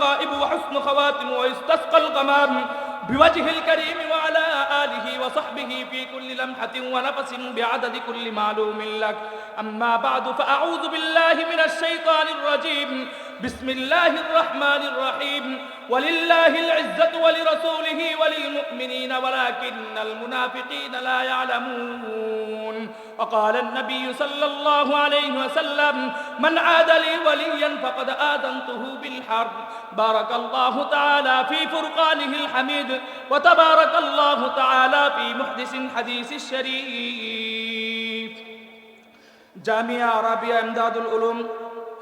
الرغائب وحسن خواتم ويستسقى الغمام بوجه الكريم وعلى آله وصحبه في كل لمحة ونفس بعدد كل معلوم لك. أما بعد فأعوذ بالله من الشيطان الرجيم. بسم الله الرحمن الرحيم. ولله العزة ولرسوله وللمؤمنين ولكن المنافقين لا يعلمون. وقال النبي صلى الله عليه وسلم من عاد لي وليا فقد آذنته بالحرب. بارك الله تعالى في فرقانه الحميد وتبارك الله تعالى في محدث حديث الشريف. Jamia Arabia Imdadul Uloom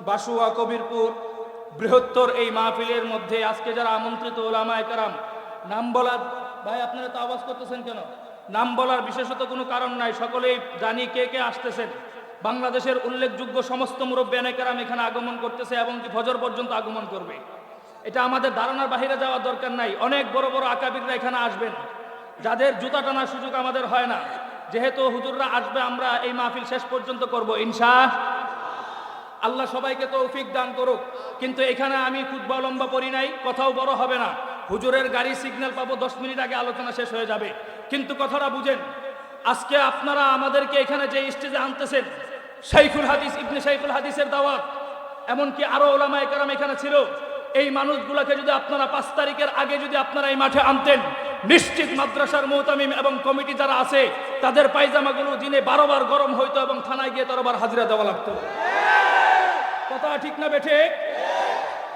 Basuya Kabirpur বৃহত্তর এই মাহফিলের মধ্যে আজকে যারা আমন্ত্রিত উলামায়ে কেরাম, নাম বলার, ভাই আপনারা তো আওয়াজ করতেছেন কেন? নাম বলার বিশেষত কোনো কারণ নাই, সকলেই জানি কে কে আসতেছেন। বাংলাদেশের উল্লেখযোগ্য সমস্ত মুরব্বিয়ানে কেরাম এখানে আগমন করতেছে এবং কি ফজর পর্যন্ত আগমন করবে। এটা আমাদের ধারণার বাহিরে যাওয়ার দরকার নাই। অনেক বড় বড় আকাবিররা এখানে আসবেন, যাদের জুতা টানার সুযোগ আমাদের হয় না। যেহেতু হুজুররা আসবে, আমরা এই মাহফিল শেষ পর্যন্ত করব ইনশাআল্লাহ। আল্লাহ সবাইকে তৌফিক দান করুক। কিন্তু এখানে আমি খুতবা লম্বা পড়ি নাই, কথাও বড় হবে না। হুজুরের গাড়ি সিগন্যাল পাবো 10 মিনিট আগে আলোচনা শেষ হয়ে যাবে। কিন্তু কথাটা বুঝেন, আজকে আপনারা আমাদেরকে এখানে যে স্টেজে আনতেছেন, শাইখুল হাদিস ইবনে শাইখুল হাদিসের দাওয়াত, এমনকি আরো উলামায়ে কেরাম এখানে ছিল। এই মানুষগুলোকে যদি আপনারা 5 তারিখের আগে যদি আপনারা এই মাঠে আনতেন, নিশ্চিত মাদ্রাসার মুহতামিম এবং কমিটি যারা আছে তাদের পায়জামাগুলো দিনে 12 বার গরম হইতো এবং থানায় গিয়ে 13 বার হাজিরা দেওয়া লাগতো। কথা ঠিক না বেঠে?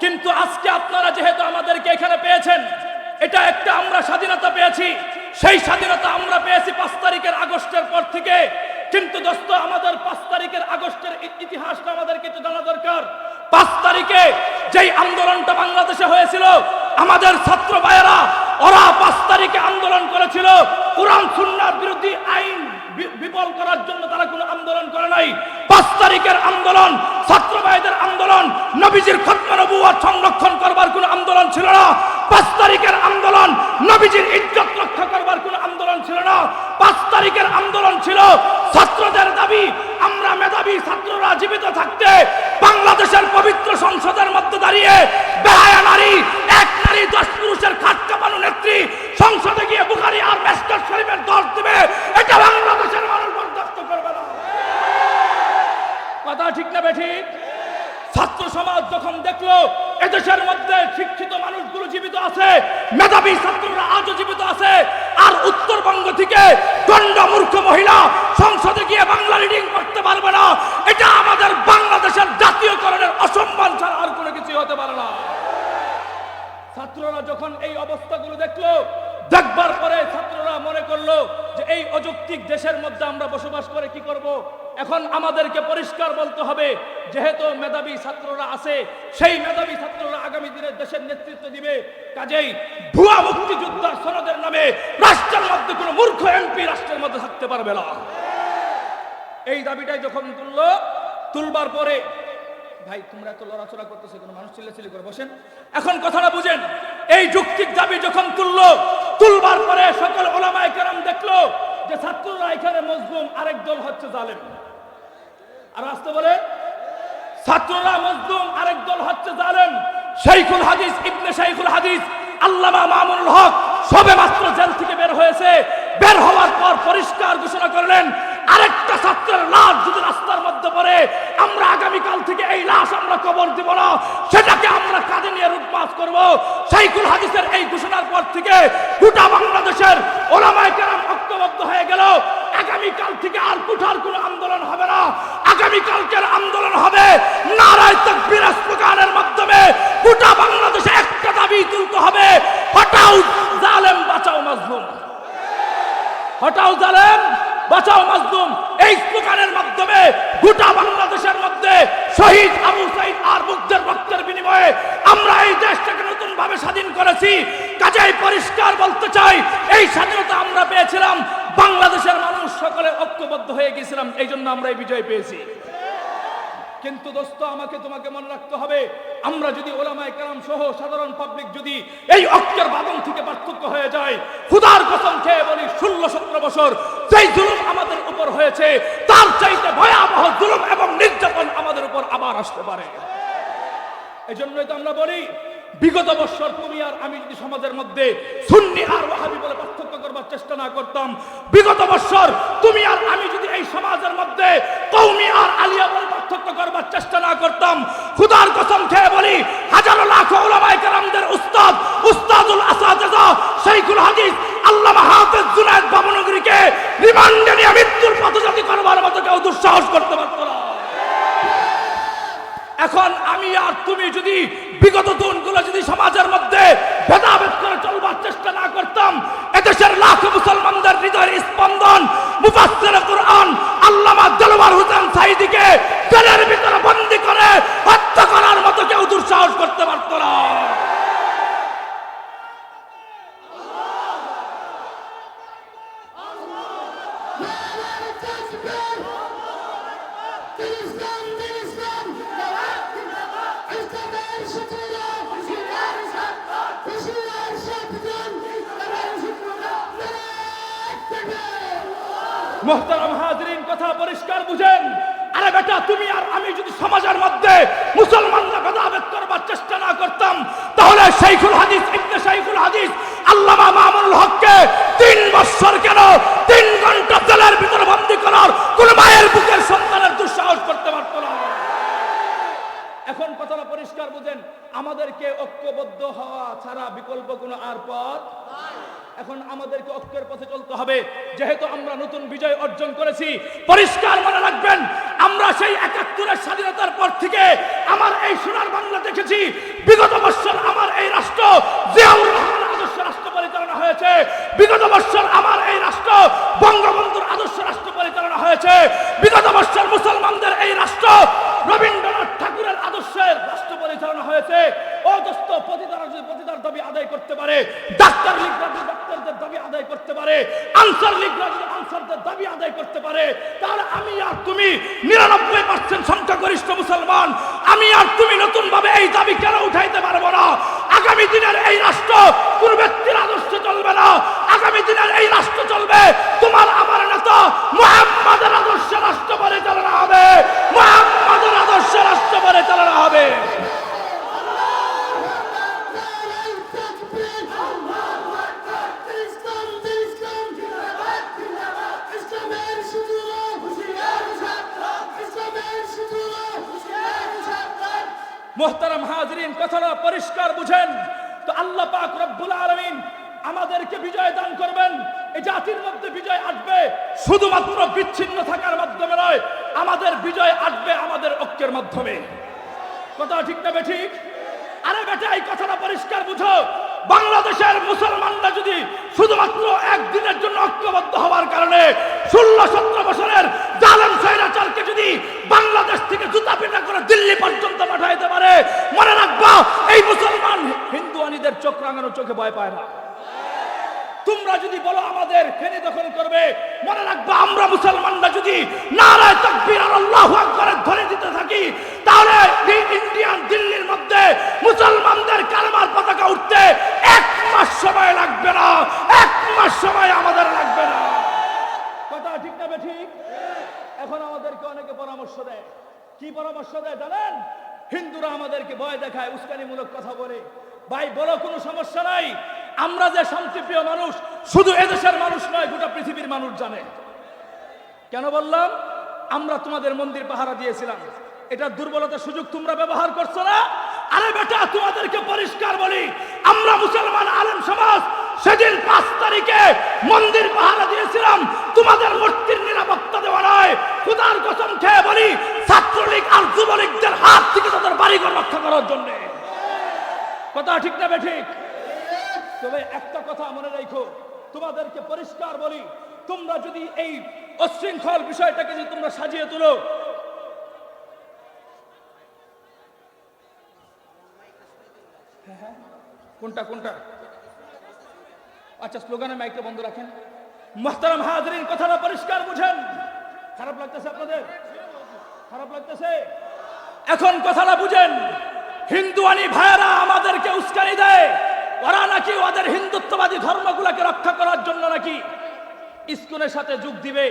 কিন্তু আজকে আপনারা যেহেতু আমাদেরকে এখানে পেয়েছেন, এটা একটা আমরা স্বাধীনতা পেয়েছি। সেই স্বাধীনতা আমরা পেয়েছি 5 তারিখের আগস্টের পর থেকে। কিন্তু দোস্ত, আমাদের 5 তারিখের আগস্টের ইতিহাসটা আমাদেরকে একটু জানা দরকার। 5 তারিখে যেই আন্দোলনটা বাংলাদেশে হয়েছিল, আমাদের ছাত্র ভাইয়েরা ওরা 5 তারিখে আন্দোলন করেছিল কোরআন সুন্নাহর বিরোধী আইন বিফল করার জন্য। তারা কোনো আন্দোলন করে নাই। 5 তারিখের আন্দোলন ছাত্র ভাইদের আন্দোলন, নবীজির খতমে নবুয়ত সংরক্ষণ করবার কোনো আন্দোলন ছিল না। 5 তারিখের আন্দোলন নবীজির ইজ্জত রক্ষা করবার কোনো আন্দোলন ছিল না। 5 তারিখের আন্দোলন ছিল ছাত্রদের দাবি, আমরা মেধাবী ছাত্ররা জীবিত থাকতে বাংলাদেশের পবিত্র সংসদের মধ্যে দাঁড়িয়ে বেহায়া নারী, এক নারী 10 পুরুষের খাট কাঁপানো নেত্রী সংসদে গিয়ে বুখারী আর মিশকাত শরীফের দর্শ দিবে, এটা বাংলাদেশের মানুষ বরদাস্ত করবে না। কথা ঠিক না বেঠিক? ছাত্র সমাজ যখন দেখলো এদেশের মধ্যে শিক্ষিত মানুষগুলো জীবিত আছে, মেধাবী ছাত্ররা আজও জীবিত আছে, আর উত্তরবঙ্গ থেকে গন্ড মূর্খ মহিলা সংসদে গিয়ে বাংলা রিডিং করতে পারবে না, এটা আমাদের বাংলাদেশের জাতীয়করণের অসম্মান ছাড়া আর কোনো কিছু হতে পারে না। ছাত্ররা যখন এই অবস্থাগুলো দেখলো, দেখবার পরে ছাত্ররা মনে করলো যে এই অযৌক্তিক দেশের মধ্যে আমরা বসবাস করে কি করব। এখন আমাদেরকে পরিষ্কার বলতে হবে, যেহেতু মেধাবী ছাত্ররা আছে, সেই মেধাবী ছাত্ররা আগামী দিনে দেশের নেতৃত্ব দিবে। কাজেই ভুয়া মুক্তিযোদ্ধার সনদের নামে রাষ্ট্রের মধ্যে কোনো মূর্খ এমপি রাষ্ট্রের মধ্যে থাকতে পারবে না। এই দাবিটাই যখন তুলবার পরে, ভাই তোমরা এত লড়াচড়া করতেছো, কোনো মানুষ চিল্লাচিল্লি করে বসেন। এখন কথাটা বুঝেন, এই যৌক্তিক দাবি যখন তুলবার পরে সকল উলামায়ে কেরাম দেখলো যে ছাত্ররা এখানে মজলুম, আরেক দল হচ্ছে জালেম। আর আসতে বলে ছাত্ররা মজলুম, আরেক দল হচ্ছে জালেম। শাইখুল হাদিস ইবনে শাইখুল হাদিস আল্লামা মামুনুল হক সবে মাত্র জেল থেকে বের হয়েছে। বের হওয়ার পর পরিষ্কার ঘোষণা করলেন, আরেকটা ছাত্রের লাশ যদি রাস্তার মধ্যে পড়ে, আমরা আগামীকাল থেকে এই লাশ আমরা কবর দিব না, সেটাকে আমরা কাঁধে নিয়ে রূপমাস করব। শাইখুল হাদিসের এই ঘোষণার পর থেকে গোটা বাংলাদেশের উলামায়ে কেরাম ঐক্যবদ্ধ হয়ে গেল। আগামীকাল থেকে আর কুঠার কোনো আন্দোলন হবে না, আগামীকালকের আন্দোলন হবে নারায়ে তাকবীরের স্লোগানের মাধ্যমে। গোটা বাংলাদেশে একটা দাবি তুলতে হবে, হটাও জালেম বাঁচাও মাজলুম, হটাও জালেম বাঁচাও মাজলুম। এই স্লোগানের মাধ্যমে গোটা বাংলাদেশের মধ্যে শহীদ আবু সাঈদ আর মুগ্ধের রক্তের বিনিময়ে আমরা এই দেশটাকে নতুন ভাবে স্বাধীন করেছি। কাজেই পরিষ্কার বলতে চাই, এই স্বাধীনতা আমরা পেয়েছিলাম, বাংলাদেশের মানুষ সকলে ঐক্যবদ্ধ হয়ে গিয়েছিলাম, এই জন্য আমরা এই বিজয় পেয়েছি। কিন্তু দোস্ত, আমাকে তোমাকে মনে রাখতে হবে, আমরা যদি উলামায়ে কেরাম সহ সাধারণ পাবলিক যদি এই ঐক্যের বাঁধন থেকে পার্থক্য হয়ে যায়, খোদার কসম খেয়ে বলি 16-17 বছর যেই জুলুম আমাদের উপর হয়েছে, তার চাইতে ভয়াবহ জুলুম এবং নির্যাতন আমাদের উপর আবার আসতে পারে। এই জন্যই তো আমরা বলি, বিগত বছর তুমি আর আমি যদি সমাজের মধ্যে সুন্নি আর ওয়াহাবি বলে পার্থক্য করবার চেষ্টা না করতাম, বিগত বছর তুমি আর আমি যদি এই সমাজের মধ্যে কওমি আর আলিয়া বলে পার্থক্য করবার চেষ্টা না করতাম, খোদার কসম খেয়ে বলি হাজারো লাখো উলামায়ে কেরামদের উস্তাদ, উস্তাদুল আসাতিজা শাইখুল হাদিস আল্লামা হাফেজ জুনায়েদ বাবনগরীকে রিমান্ডে নিয়ে মৃত্যুর পথযাত্রী করবার মতো কেউ দুঃসাহস করতে পারত না। এখন আমি আর তুমি যদি বিগত দিনগুলো যদি সমাজের মধ্যে ভেদাভেদ করে চলবার চেষ্টা না করতাম, এদেশের লাখো মুসলমানদের হৃদয়ের স্পন্দন মুফাসসিরে কুরআন আল্লামা দেলওয়ার হোসেন সাঈদীকে জেলের ভিতরে বন্দী করে হত্যা করার মতো কেউ দুঃসাহস করতে পারত না। মুহতারাম হাজিরিন, কথা পরিষ্কার বুঝেন। আরে বেটা, তুমি আর আমি যদি সমাজের মধ্যে মুসলমানরা ভেদাভেদ করবার চেষ্টা না করতাম, তাহলে শাইখুল হাদিস ইবনে শাইখুল হাদিস আল্লামা মামুনুল হককে 3 বছর কেন 3 ঘন্টা জেলের ভিতরে বন্দী করার কোন মায়ের বুকের সন্তানের দুঃসাহস করতে পারত না। এখন কথাটা পরিষ্কার বুঝেন, আমাদেরকে ঐক্যবদ্ধ হওয়া ছাড়া বিকল্প কোনো আর পথ নাই। এখন আমাদেরকে ঐক্যের পথে চলতে হবে। যেহেতু আমরা নতুন বিজয় অর্জন করেছি, পরিষ্কার মনে রাখবেন, আমরা সেই ৭১-এর স্বাধীনতার পর থেকে আমার এই সোনার বাংলা দেখেছি। বিগত বছর আমার এই রাষ্ট্র জিয়াউর রহমানের আদর্শ রাষ্ট্র পরিচালনা হয়েছে, বিগত বছর আমার এই রাষ্ট্র বঙ্গবন্ধুর আদর্শ রাষ্ট্র পরিচালনা হয়েছে, বিগত বছর মুসলমানদের এই রাষ্ট্র রবীন্দ্রনাথ ঠাকুরের আদর্শের রাষ্ট্র পরিচালনা হয়েছে। ও দোস্ত, প্রতিদার দাবি আদায় করতে পারে, ডাক্তার লীগ ডাক্তারদের দাবি আদায় করতে পারে, আনসার লীগ আনসারদের দাবি আদায় করতে পারে, তাহলে আমি আর তুমি ৯৯% সংখ্যাগরিষ্ঠ মুসলমান, আমি আর তুমি নতুন ভাবে এই দাবি কেন উঠাইতে পারবো না? আগামী দিনের এই রাষ্ট্র কোন ব্যক্তির আদর্শ চলবে না, আগামী দিনের এই রাষ্ট্র চলবে তোমার আমার নেতা মুহাম্মদের আদর্শ রাষ্ট্র পরিচালনা হবে, মুহাম্মদের আদর্শ রাষ্ট্র পরিচালনা হবে। মুহতারাম হাজিরিন, কথাটা পরিষ্কার বুঝেন। তো আল্লাহ পাক রব্বুল আলামিন আমাদেরকে বিজয় দান করবেন। এই জাতির মধ্যে বিজয় আসবে শুধুমাত্র বিচ্ছিন্ন থাকার মাধ্যমে নয়, আমাদের বিজয় আসবে আমাদের ঐক্যের মাধ্যমে। কথা ঠিক না বেঠিক? আরে বেটা, এই কথাটা পরিষ্কার বুঝো। বাংলাদেশের মুসলমানরা যদি শুধুমাত্র একদিনের জন্য ঐক্যবদ্ধ হওয়ার কারণে ১৬-১৭ বছরের জালেম স্বৈরাচারকে যদি বাংলাদেশ থেকে জুতা পিটা করে দিল্লি পর্যন্ত পাঠাইতে পারে, মনে রাখবা এই মুসলমান হিন্দুয়ানিদের চোখ রাঙানো চোখে ভয় পায় না। তোমরা যদি বলো আমাদের ফেনী দখল করবে, মনে রাখবা আমরা মুসলমানরা যদি নারায়ে তাকবীর আর আল্লাহু আকবারের ধ্বনি দিতে থাকি, তাহলে ইন্ডিয়ান দিল্লির মধ্যে মুসলমানদের কালেমার পতাকা উঠতে 1 মাস সময় লাগবে না, 1 মাস সময় আমাদের লাগবে না। কথা ঠিক না বেঠিক? এখন আমাদেরকে অনেকে পরামর্শ দেয়। কি পরামর্শ দেয় জানেন? হিন্দুরা আমাদেরকে ভয় দেখায়, উস্কানিমূলক কথা বলে। ভাই বলো, কোনো সমস্যা নাই, আমরা যে শান্তিপ্রিয় মানুষ শুধু এদেশের মানুষ নয়, গোটা পৃথিবীর মানুষ জানে। কেন বললাম? আমরা তোমাদের মন্দির পাহারা দিয়েছিলাম, এটা দুর্বলতার সুযোগ তোমরা ব্যবহার করছো না? আরে বেটা, তোমাদেরকে পরিষ্কার বলি, আমরা মুসলমান আলেম সমাজ সেদিন ৫ তারিখে মন্দির পাহারা দিয়েছিলাম, তোমাদের মূর্তির নিরাপত্তা দেওয়া নয়। খোদার কসম খেয়ে বলি, ছাত্রলীগ আর যুবলীগদের হাত থেকে তাদের বাড়িঘর রক্ষা করার জন্য। কথা ঠিক না বেঠিক? তবে একটা কথা মনে রাখো, তোমাদেরকে পরিষ্কার বলি, তোমরা যদি এই অশৃঙ্খল বিষয়টাকে যদি তোমরা সাজিয়ে তুলো, কোনটা কোনটা? আচ্ছা, স্লোগানের মাইকটা বন্ধ রাখেন। মুহতারাম হাজিরিন, কথাটা পরিষ্কার বুঝেন। খারাপ লাগতেছে আপনাদের? খারাপ লাগতেছে? এখন কথাটা বুঝেন। হিন্দুয়ানি ভাইয়েরা আমাদেরকে উস্কানি দেয়, ওরা নাকি ওদের হিন্দুত্ববাদী ধর্মগুলোকে রক্ষা করার জন্য নাকি ইসকনের সাথে যোগ দিবে।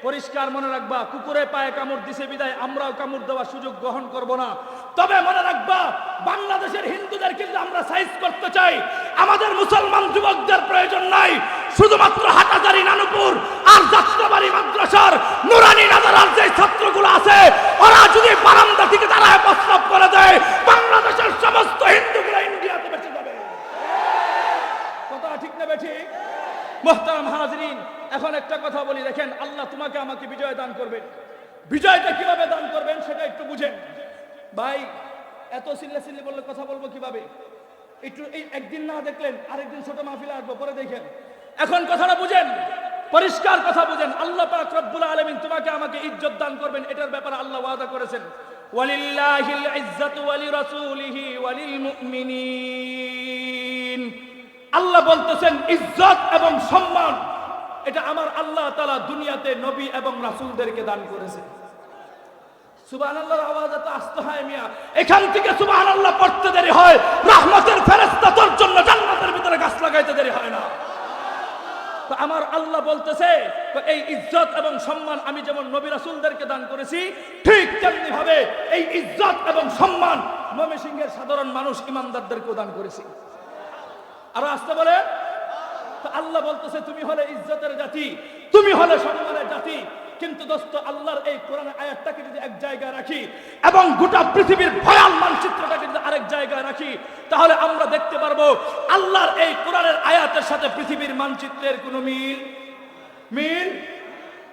পরিষ্কার মনে রাখবা, কুকুরে পায়ে কামড় দিছে বিদায় আমরাও কামড় দেওয়ার সুযোগ গ্রহণ করব না। তবে মনে রাখবা, বাংলাদেশের হিন্দুদের কিন্তু আমরা সাইজ করতে চাই, আমাদের মুসলমান যুবকদের প্রয়োজন নাই। শুধুমাত্র হাটাজারি, নানুপুর আর যাত্রাবাড়ি মাদ্রাসার নুরানি নাজারার যে ছাত্রগুলো আছে, ওরা যদি বারান্দা থেকে দাঁড়ায় প্রস্তাব করে দেয়, বাংলাদেশের সমস্ত হিন্দুগুলো ইন্ডিয়াতে বেঁচে যাবে। কথা ঠিক না বেঠিক? মুহতারাম হাজিরিন, এখন একটা কথা বলি, দেখেন আল্লাহ তোমাকে আমাকে বিজয় দান করবেন। বিজয়টা কিভাবে দান করবেন সেটা একটু বুঝেন। ভাই এত চিল্লাচিল্লি বললে কথা বলবো কিভাবে? একটু এই একদিন না দেখলেন আরেকদিন ছোট মাহফিলে আসবো, পরে দেখেন। এখন কথাটা বুঝেন, পরিষ্কার কথা বুঝেন। আল্লাহ পাক রব্বুল আলামিন তোমাকে আমাকে ইজ্জত দান করবেন, এটার ব্যাপারে আল্লাহ ওয়াদা করেছেন। ওয়ালিল্লাহিল ইজ্জাতু ওয়ালি রাসূলিহি ওয়ালিল মুমিনিন। আল্লাহ বলতেছেন ইজ্জত এবং সম্মান এটা আমার আল্লাহ তাআলা দুনিয়াতে নবী এবং রাসূলদেরকে দান করেছেন। সুবহানাল্লাহর আওয়াজ এত আসতে হয় মিয়া, এখান থেকে সুবহানাল্লাহ পড়তে দেরি হয়, রহমতের ফেরেশতা তোর জন্য জান্নাতের ভিতরে গাছ লাগাইতে দেরি হয় না। তো আমার আল্লাহ বলতেছে এই ইজ্জত এবং সম্মান আমি যেমন নবী রাসূলদেরকে দান করেছি, ঠিক তেমনি ভাবে এই ইজ্জত এবং সম্মান ময়মনসিংহের সাধারণ মানুষ ইমানদারদেরকেও দান করেছি। আর আসতে বলে তো আল্লাহ বলতেছে তুমি হলে ইজ্জতের জাতি, তুমি হলে সম্মানের জাতি। কিন্তু দোস্ত, আল্লাহর এই কোরআনের আয়াতটাকে যদি এক জায়গায় রাখি এবং গোটা পৃথিবীর ভয়াল মানচিত্রটাকে যদি আরেক জায়গায় রাখি, তাহলে আমরা দেখতে পারবো আল্লাহর এই কোরআনের আয়াতের সাথে পৃথিবীর মানচিত্রের কোনো মিল।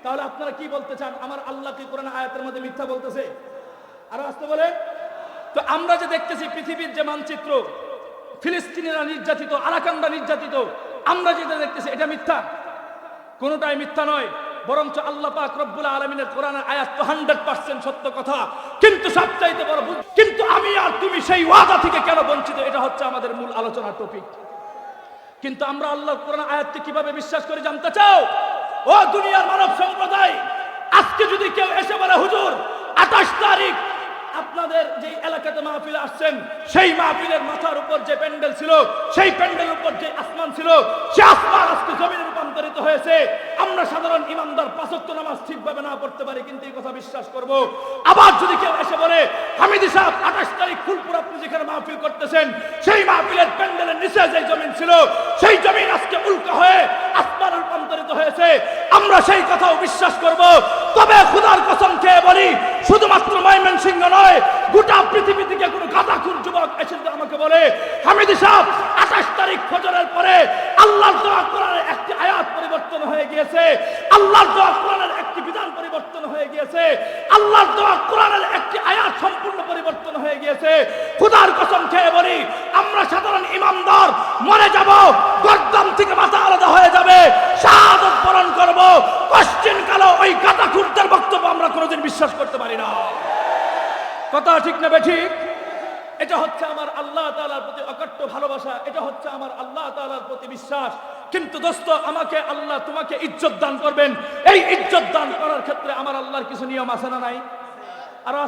তাহলে আপনারা কি বলতে চান? আমার আল্লাহ কি কোরআনের আয়াতের মধ্যে মিথ্যা বলতেছে? আরো আসতে বলে তো আমরা যে দেখতেছি পৃথিবীর যে মানচিত্র, ফিলিস্তিনিরা নির্যাতিত, আরাকানরা নির্যাতিত, আমরা যেটা দেখতেছি এটা মিথ্যা? কোনোটাই মিথ্যা নয়, বরঞ্চ আল্লাহ পাক রব্বুল আলামিনের কোরআনের আয়াত তো 100% সত্য কথা। কিন্তু সবচাইতে বড় কিন্তু আমি আর তুমি সেই ওয়াদা থেকে কেন বঞ্চিত, এটা হচ্ছে আমাদের মূল আলোচনার টপিক। কিন্তু আমরা আল্লাহর কোরআন আয়াতকে কিভাবে বিশ্বাস করে জানতে চাও? ও দুনিয়ার মানব সম্প্রদায়, আজকে যদি কেউ এসে বলে হুজুর 28 তারিখ আপনাদের যে এলাকাতে মাহফিল আসছেন, সেই মাহফিলের মাথার উপর যে প্যান্ডেল ছিল, সেই প্যান্ডেলের উপর যে আসমান ছিল, সে আসমান আজকে জমিনে রূপান্তরিত হয়েছে, আমরা সাধারণ ইমানদার 5 ওয়াক্ত নামাজ ঠিকভাবে না পড়তে পারি, কিন্তু এই কথা বিশ্বাস করব। আবার যদি কেউ এসে বলে হামিদি সাহেব 28 তারিখ ফুলপুর আপনি যেখানে মাহফিল করতেছেন, সেই মাহফিলের প্যান্ডেলের নিচে যে জমিন ছিল, সেই জমিন আজকে উল্কা হয়ে আসমান রূপান্তরিত হয়েছে, আমরা সেই কথাও বিশ্বাস করব। তবে খোদার কসম খেয়ে বলি, শুধুমাত্র ময়মনসিংহ নয়, গোটা পৃথিবী থেকে কোনো গাঁজাখুর যুবক এসে আমাকে বলে হামিদি সাহেব 28 তারিখ ফজরের পরে আল্লাহর দেওয়া কোরআনের একটি আয়াত পরিবর্তন হয়ে গিয়েছে, আল্লাহর দেওয়া কোরআনের একটি বিধান পরিবর্তন হয়ে গিয়েছে, আল্লাহর দেওয়া কোরআনের একটি আয়াত সম্পূর্ণ পরিবর্তন হয়ে গিয়েছে, খোদার কসম খেয়ে বলি আমরা সাধারণ ইমানদার মরে যাব, গর্দান থেকে মাথা আলাদা হয়ে যাবে, শাহাদাত বরণ করব, কোশ্চেন কালো ওই গাঁজাখুরদের বক্তব্য আমরা কোনোদিন বিশ্বাস করতে পারি না। কথা ঠিক না বেঠিক? এটা হচ্ছে আমার আল্লাহ তাআলার প্রতি অকট্ট ভালোবাসা, এটা হচ্ছে আমার আল্লাহ তাআলার প্রতি বিশ্বাস। কিন্তু দোস্ত, আমাকে আল্লাহ তোমাকে ইজ্জত দান করবেন, এই ইজ্জত দান করার ক্ষেত্রে আমার আল্লাহর কিছু নিয়ম আছে না নাই? আরো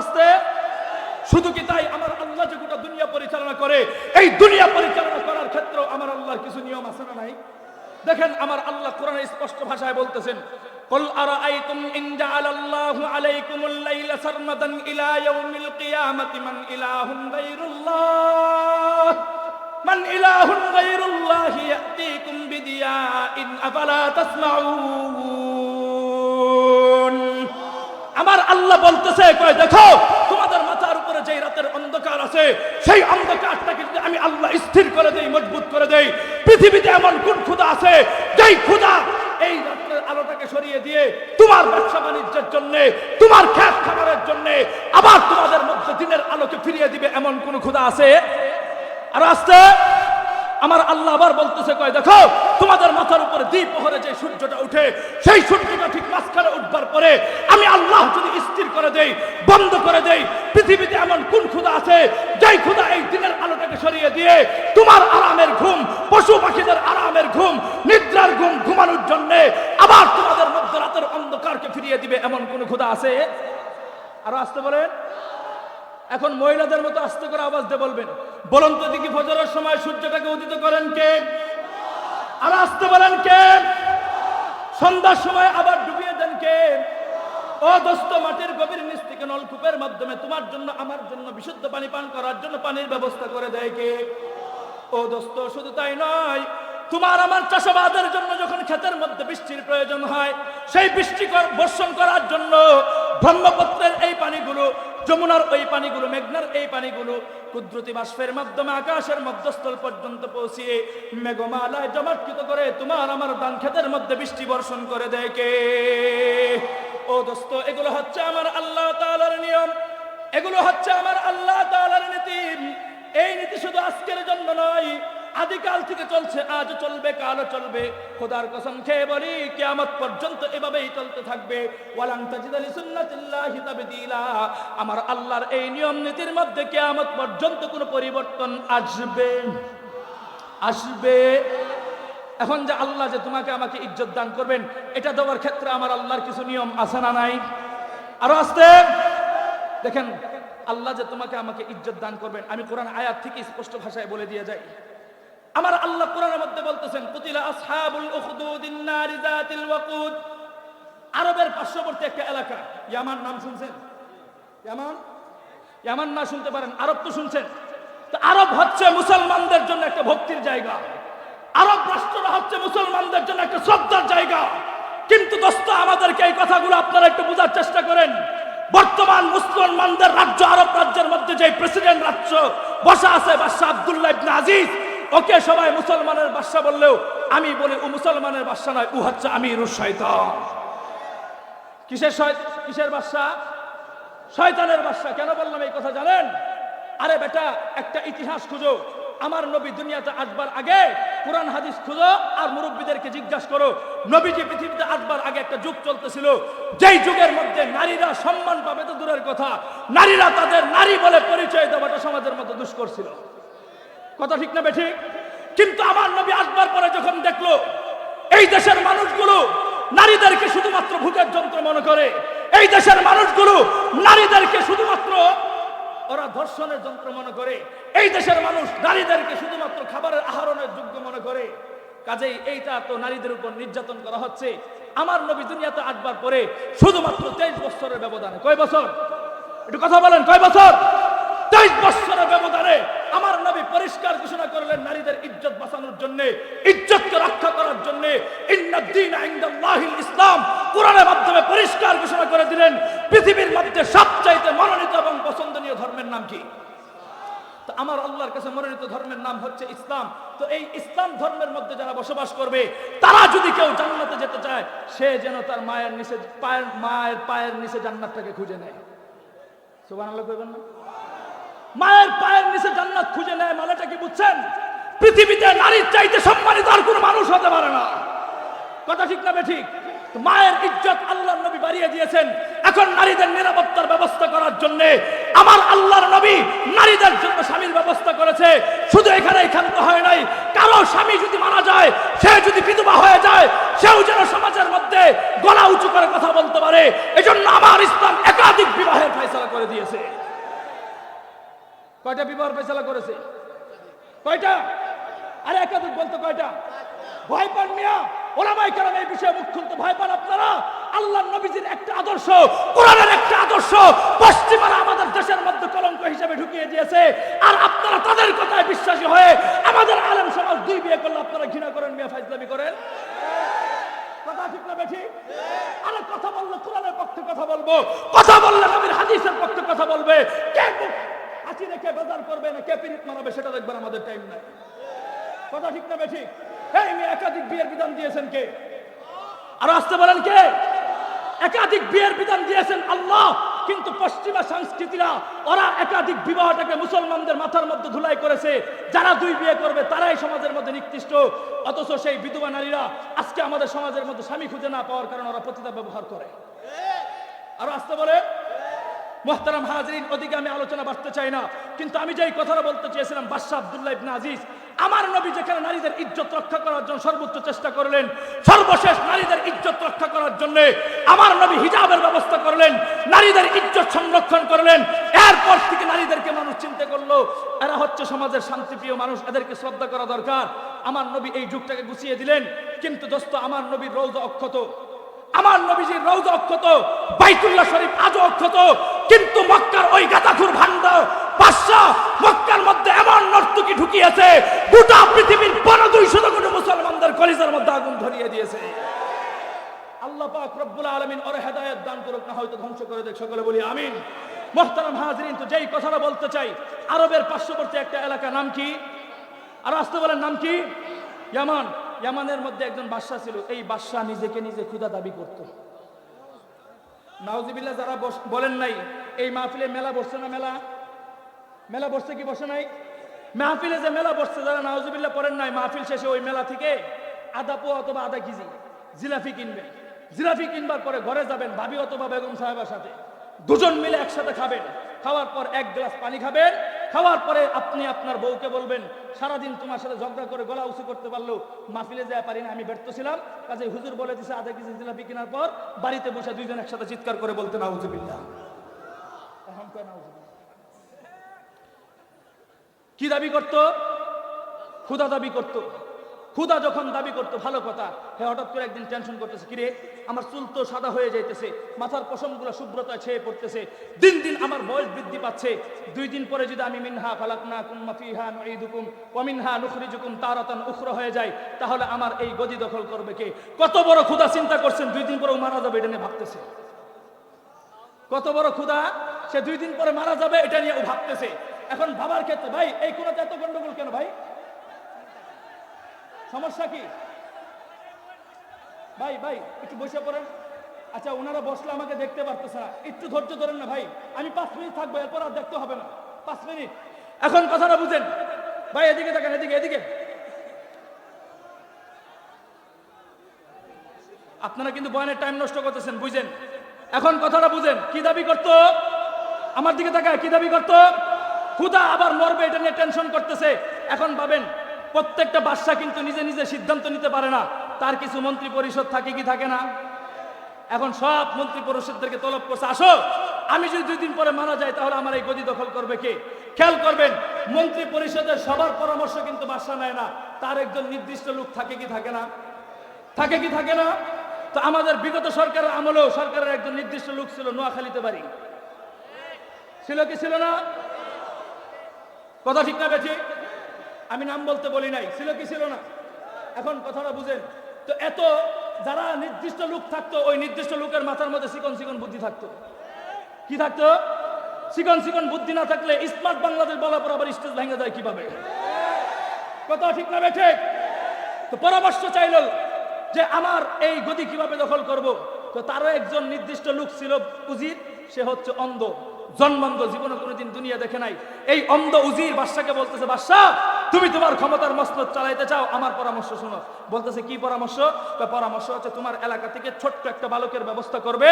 আস্তে শুধু কি তাই? আমার আল্লাহ যে গোটা দুনিয়া পরিচালনা করে, এই দুনিয়া পরিচালনা করার ক্ষেত্রেও আমার আল্লাহর কিছু নিয়ম আছে না নাই? দেখেন আমার আল্লাহ কোরআনে স্পষ্ট ভাষায় বলতেছেন, قل أرأيتم إن جعل الله عليكم الليل سرمدا إلى يوم القيامة من إله غير الله يأتيكم بضياء أفلا تسمعون। আমার আল্লাহ বলতেছে, কয় দেখো তোমাদের মাথার উপরে যেই রাতের অন্ধকার আছে, সেই অন্ধকারটাকে যদি আমি আল্লাহ স্থির করে দেই, মজবুত করে দেই, পৃথিবীতে এমন কোন খোদা আছে যেই খোদা এই রাতের আলোটাকে সরিয়ে দিয়ে তোমার ব্যবসা বাণিজ্যের জন্য, তোমার খেত খামারের জন্য আবার তোমাদের মধ্যে দিনের আলোকে ফিরিয়ে দিবে, এমন কোন খোদা আছে? আর আস্তে আমার আল্লাহ আবার বলতেছে, কয় দেখো তোমাদের মাথার উপরে দ্বিপ্রহরে যে সূর্যটা উঠে, সেই সূর্যটা ঠিক মাঝখানে উঠবার পরে আমি আল্লাহ যদি স্থির করে দেই, বন্ধ করে দেই, পৃথিবীতে এমন কোন খোদা আছে যেই খোদা এই দিনের আলোটাকে সরিয়ে দিয়ে তোমার আরামের ঘুম, পশু পাখিদের আরামের ঘুম, নিদ্রার ঘুম ঘুমানোর জন্য আবার তোমাদের মধ্যে রাতের অন্ধকারকে ফিরিয়ে দিবে, এমন কোন খোদা আছে? আরো আসতে বলেন। এখন মহিলাদের মতো আস্তে করে আওয়াজ দিয়ে বলবেন, বলুন তো দেখি ফজরের সময় সূর্যটাকে উদিত করেন কে? আর আসতে বলেন কে? সন্ধ্যার সময় আবার ডুবিয়ে দেন কে? ও দোস্ত, মাটির গভীর নিচ থেকে নলকূপের মাধ্যমে তোমার জন্য আমার জন্য বিশুদ্ধ পানি পান করার জন্য পানির ব্যবস্থা করে দেয় কে? ও দোস্ত, শুধু তাই নয়, তোমার আমার চাষাবাদের জন্য যখন ক্ষেতের মধ্যে বৃষ্টির প্রয়োজন হয়, সেই বৃষ্টি বর্ষণ করার জন্য ব্রহ্মপুত্রের এই পানিগুলো, যমুনার ওই পানিগুলো, মেঘনার এই পানিগুলো কুদরতি বাষ্পের মাধ্যমে আকাশের মধ্যস্থল পর্যন্ত পৌঁছিয়ে মেঘমালায় জমাটকৃত করে তোমার আমার ধান ক্ষেতের মধ্যে বৃষ্টি বর্ষণ করে দেয় কে? ও দোস্ত, এগুলো হচ্ছে আমার আল্লাহ তাআলার নিয়ম, এগুলো হচ্ছে আমার আল্লাহ তাআলার নীতি। এই নীতি শুধু আজকের জন্য নয়, আদিকাল থেকে চলছে, আজও চলবে, কালও চলবে। খোদার কসম খেয়ে বলি, কিয়ামত পর্যন্ত এভাবেই চলতে থাকবে। ওয়ালান তাজিদা লিসুন্নাতিল্লাহি তাবদীলা। আমার আল্লাহর এই নিয়ম নীতির মধ্যে কিয়ামত পর্যন্ত কোনো পরিবর্তন আসবে। এখন যে আল্লাহ যে তোমাকে আমাকে ইজ্জত দান করবেন, এটা দেওয়ার ক্ষেত্রে আমার আল্লাহর কিছু নিয়ম আছে না নাই? আরো আসতে দেখেন, আল্লাহ যে তোমাকে আমাকে ইজ্জত দান করবেন, আমি কোরআন আয়াত থেকে স্পষ্ট ভাষায় বলে দিয়ে যাই। আমার আল্লাহ কোরআনের মধ্যে বলতেছেন, কুতিলা আসহাবুল উখদুদিন নারি যাতিল ওয়াকুদ। আরবের পার্শ্ববর্তী একটা এলাকা, ইয়ামান নাম শুনছেন? ইয়ামান না শুনতে পারেন, আরব তো শুনছেন। তো আরব হচ্ছে মুসলমানদের জন্য একটা ভক্তির জায়গা, আরব রাষ্ট্রটা হচ্ছে মুসলমানদের জন্য একটা শ্রদ্ধার জায়গা। কিন্তু দোস্ত, আমাদেরকে এই কথাগুলো আপনারা একটু বোঝার চেষ্টা করেন। বর্তমান মুসলমানদের রাজ্য, আরব রাজ্যের মধ্যে যে প্রেসিডেন্ট রাজ্য বসা আছে, বাদশা আব্দুল্লাহ ইবনে আজিজ, ওকে সবাই মুসলমানের বাদশা বললেও আমি বলি ও মুসলমানের বাদশা নয়, ও হচ্ছে আমিরুশ শয়তান। কিসের বাদশা? শয়তানের বাদশা। কেন বললাম এই কথা জানেন? আরে বেটা, একটা ইতিহাস খুঁজো। আমার নবী দুনিয়াতে আসবার আগে কোরআন হাদিস খুঁজো আর মুরব্বীদেরকে জিজ্ঞাসা করো, নবীজি পৃথিবীতে আসবার আগে একটা যুগ চলতেছিল, যেই যুগের মধ্যে নারীরা সম্মান পাবে তো দূরের কথা, নারীরা তাদের নারী বলে পরিচয় দেওয়াটা সমাজের মধ্যে দুষ্কর ছিল। কথা ঠিক না বেঠিক? কিন্তু আমার নবী আসবার পরে যখন দেখলো এই দেশের মানুষগুলো নারীদেরকে শুধুমাত্র ভোগের যন্ত্র মনে করে, এই দেশের মানুষগুলো নারীদেরকে শুধুমাত্র ওরা ধর্ষণের যন্ত্র মনে করে, এই দেশের মানুষ নারীদেরকে শুধুমাত্র খাবারের আহরণের যোগ্য মনে করে, কাজেই এইটা তো নারীদের উপর নির্যাতন করা হচ্ছে। আমার নবী দুনিয়াতে আসবার পরে শুধুমাত্র 23 বছরের ব্যবধানে, কয় বছর? একটু কথা বলেন, কয় বছর? 23 বছরের ব্যবধানে আমার নবী পরিষ্কার ঘোষণা করলেন, নারীদের ইজ্জত বাঁচানোর জন্য, ইজ্জতকে রক্ষা করার জন্য ইন্নাদ-দীনা ইনদাল্লাহিল ইসলাম। কোরআনের মাধ্যমে পরিষ্কার ঘোষণা করে দিলেন, পৃথিবীর মধ্যে সবচাইতে মনোনীত এবং পছন্দনীয় ধর্মের নাম কি? তো আমার আল্লাহর কাছে মনোনীত ধর্মের নাম হচ্ছে ইসলাম। তো এই ইসলাম ধর্মের মধ্যে যারা বসবাস করবে, তারা যদি কেউ জান্নাতে যেতে চায়, সে যেন তার মায়ের পায়ের নিচে জান্নাতটাকে খুঁজে নেয়। সুবহানাল্লাহ কইবেন না? মায়ের পায়ের নিচে জান্নাত খুঁজে নেয় মানেটা কি বুঝছেন? পৃথিবীতে নারীর চাইতে সম্মানিত আর কোনো মানুষ হতে পারে না। কথা ঠিক না বেঠিক? মায়ের ইজ্জত আল্লাহর নবী বাড়িয়ে দিয়েছেন। এখন নারীদের নিরাপত্তার ব্যবস্থা করার জন্য আমার আল্লাহর নবী নারীদের জন্য স্বামীর ব্যবস্থা করেছে। শুধু এখানেই ক্ষান্ত হয় নাই, কারো স্বামী যদি মারা যায়, সে যদি বিধবা হয়ে যায়, সেও যেন সমাজের মধ্যে গলা উঁচু করে কথা বলতে পারে। এজন্য আমার ইসলাম একাধিক বিবাহের ফয়সালা করে দিয়েছে। কয়টা বিবাহ ফয়সালা করেছে? কয়টা? আরে একাধিক বলতে কয়টা? ভয় পান মিয়া, ওলামায়ে কেরাম এই বিষয়ে মুখ খুলতে ভয় পান আপনারা। আল্লাহর নবীজির একটা আদর্শ, কোরআনের একটা আদর্শ পশ্চিমারা আমাদের দেশের মধ্যে কলঙ্ক হিসেবে ঢুকিয়ে দিয়েছে, আর আপনারা তাদের কথায় বিশ্বাসী হয়ে আমাদের আলেম সমাজ 2 বিয়ে করলে আপনারা ঘৃণা করেন, মিয়া ফাজলামি করেন। কথা ঠিক না বেঠি? আরে কথা বললে কোরআনের পক্ষে কথা বলবো, কথা বললে নবীর হাদিসের পক্ষে কথা বলবে। কে হাসি রেখে বাজার করবে না কে পিরিত মানাবে সেটা দেখবেন, আমাদের টাইম নাই। কথা ঠিক না বেঠি? এই মেয়ে একাধিক বিয়ের বিধান দিয়েছেন কে? আর আসতে বলেন কে? একাধিক বিয়ের বিধান দিয়েছেন আল্লাহ। কিন্তু পশ্চিমা সংস্কৃতিরা ওরা একাধিক বিবাহটাকে মুসলমানদের মাথার মধ্যে ধুলাই করেছে। যারা 2 বিয়ে করবে তারাই সমাজের মধ্যে নিকৃষ্ট। অথচ সেই বিধবা নারীরা আজকে আমাদের সমাজের মধ্যে স্বামী খুঁজে না পাওয়ার কারণে ওরা পতিতা ব্যবহার করে। আর আসতে বলে মুহতারাম হাজরিন, ওদিকে আমি আলোচনা বাড়তে চাই না, কিন্তু আমি যেই কথাটা বলতে চেয়েছিলাম, বাদশা আব্দুল্লাহ ইবনে আজিজ, আমার নবী যেখানে নারীদের ইজ্জত রক্ষা করার জন্য সর্বোচ্চ চেষ্টা করলেন, সর্বশেষ নারীদের ইজ্জত রক্ষা করার জন্য আমার নবী হিজাবের ব্যবস্থা করলেন, নারীদের ইজ্জত সংরক্ষণ করলেন। এরপর থেকে নারীদেরকে মানুষ চিন্তা করলো এরা হচ্ছে সমাজের শান্তিপ্রিয় মানুষ, এদেরকে শ্রদ্ধা করা দরকার। আমার নবী এই যুগটাকে গুছিয়ে দিলেন। কিন্তু দোস্ত, আমার নবীর রওজা অক্ষত, আমার নবীজির রওজা অক্ষত, বাইতুল্লাহ শরীফ আজও অক্ষত, কিন্তু মক্কার ওই গাতাখুর ভান্ডা বাদশা মক্কার মধ্যে এমন নর্তকী ঢুকিয়েছে, গোটা পৃথিবীর 1200 কোটি মুসলমানদের কলিজার মধ্যে আগুন ধরিয়ে দিয়েছে। আল্লাহ পাক রব্বুল আলামিন ওর হেদায়েত দান করুক, না হয়তো ধ্বংস করে দেখ, সকলে বলি আমিন। মুহতারাম হাজিরিন, তো যেই কথাটা বলতে চাই, আরবের পার্শ্ববর্তী একটা এলাকা, নাম কি? আর আসতে বলেন নাম কি? ইয়ামান। ইয়ামানের মধ্যে একজন বাদশা ছিল। এই বাদশা নিজেকে নিজে ক্ষুধা দাবি করত। নাউজুবিল্লাহ, যারা বলেন নাই এই মাহফিলে মেলা বসছে না? মেলা বসছে কি বসে নাই? মাহফিলে যে মেলা বসছে, যারা নাউজুবিল্লাহ পড়েন নাই, মাহফিল শেষে ওই মেলা থেকে আধা পোয়া অথবা আধা কেজি জিলাপি কিনবেন। জিলাপি কিনবার পরে ঘরে যাবেন ভাবি অথবা বেগম সাহেবের সাথে, দুজন মিলে একসাথে খাবেন। খাওয়ার পর এক গ্লাস পানি খাবেন। খাওয়ার পরে আপনি আপনার বউকে বলবেন, সারাদিন তোমার সাথে ঝগড়া করে গলা উঁচু করতে পারলো, মাহফিলে যায় পারি না, আমি ব্যর্থ ছিলাম, কাজে হুজুর বলে দিছে আধা কেজি জিলাপি কেনার পর বাড়িতে বসে দুইজন একসাথে চিৎকার করে বলতে নাউজুবিল্লাহ। কি দাবি করত? ক্ষুধা দাবি করত। ক্ষুধা যখন দাবি করতো ভালো কথা, হ্যাঁ হঠাৎ করে একদিন টেনশন করতেছে, কিরে আমার চুল তো সাদা হয়ে যাইতেছে, মাথার পশমগুলো শুভ্রতায় ছেয়ে পড়তেছে, দিন দিন আমার বয়স বৃদ্ধি পাচ্ছে, 2 দিন পরে যদি আমি মিনহা খালাকনাকুম ওয়া ফিহা নুঈদুকুম ওয়া মিনহা নুখরিজুকুম তারাতান উখরা হয়ে যায়, তাহলে আমার এই গদি দখল করবে কে? কত বড় ক্ষুধা চিন্তা করছেন, 2 দিন পরে মারা যাবে এটা নিয়ে ভাবতেছে। কত বড় ক্ষুধা, সে 2 দিন পরে মারা যাবে এটা নিয়ে ও ভাবতেছে। এখন ভাবার ক্ষেত্রে, ভাই এই কোনাতে এত গন্ডগোল কেন ভাই? সমস্যা কি ভাই? ভাই একটু বসে পড়েন। আচ্ছা, ওনারা বসলে আমাকে দেখতে পারতেছে না, একটু ধৈর্য ধরেন না ভাই, আমি 5 মিনিট থাকবো, এরপর আর দেখতে হবে না, 5 মিনিট। এখন কথাটা বুঝেন ভাই, এদিকে দেখেন, এদিকে এদিকে। আপনারা কিন্তু বয়ানের টাইম নষ্ট করতেছেন, বুঝেন। এখন কথাটা বুঝেন, কি দাবি করতো? আমার দিকে তাকায়, কি দাবি করতো? ক্ষুধা, আবার মরবে এটা নিয়ে টেনশন করতেছে। এখন ভাবেন, প্রত্যেকটা বাদশা কিন্তু নিজে নিজে সিদ্ধান্ত নিতে পারে না, তার কিছু মন্ত্রী পরিষদ থাকে কি থাকে না? এখন সব মন্ত্রী পরিষদদেরকে তলব করছে, আসো, আমি যদি 2 দিন পরে মারা যাই তাহলে আমার এই গদি দখল করবে কে? খেয়াল করবেন, মন্ত্রী পরিষদের সবার পরামর্শ কিন্তু বাদশা নেয় না, তার একজন নির্দিষ্ট লোক থাকে কি থাকে না? থাকে কি থাকে না? তো আমাদের বিগত সরকারের আমলেও সরকারের একজন নির্দিষ্ট লোক ছিল, নোয়াখালীতে বাড়ি, ছিল কি ছিল না? কথা ঠিক না বেঠি? আমি নাম বলতে বলি নাই, ছিল কি ছিল না? এখন কথাটা বুঝেন। তো এত যারা নির্দিষ্ট লোক থাকতো, ওই নির্দিষ্ট লোকের মাথার মধ্যে চিকন চিকন বুদ্ধি থাকতো। কি থাকতো? চিকন চিকন বুদ্ধি না থাকলে স্মার্ট বাংলাদেশ বলা পর আবার স্টেজ ভেঙে যায় কিভাবে? কথা ঠিক না বেঠে? তো পরামর্শ চাইল যে আমার এই গদি কিভাবে দখল করব। তো তারও একজন নির্দিষ্ট লোক ছিল উজির, সে হচ্ছে অন্ধ, জন্মান্ধ, জীবনে কোনোদিন দুনিয়া দেখে নাই। এই অন্ধ উজির বাদশাকে বলতেছে, বাদশা তুমি তোমার ক্ষমতার মসনদ চালাইতে চাও, আমার পরামর্শ শোনো। বলতেছে কি পরামর্শ? পরামর্শ হচ্ছে তোমার এলাকা থেকে ছোট্ট একটা বালকের ব্যবস্থা করবে,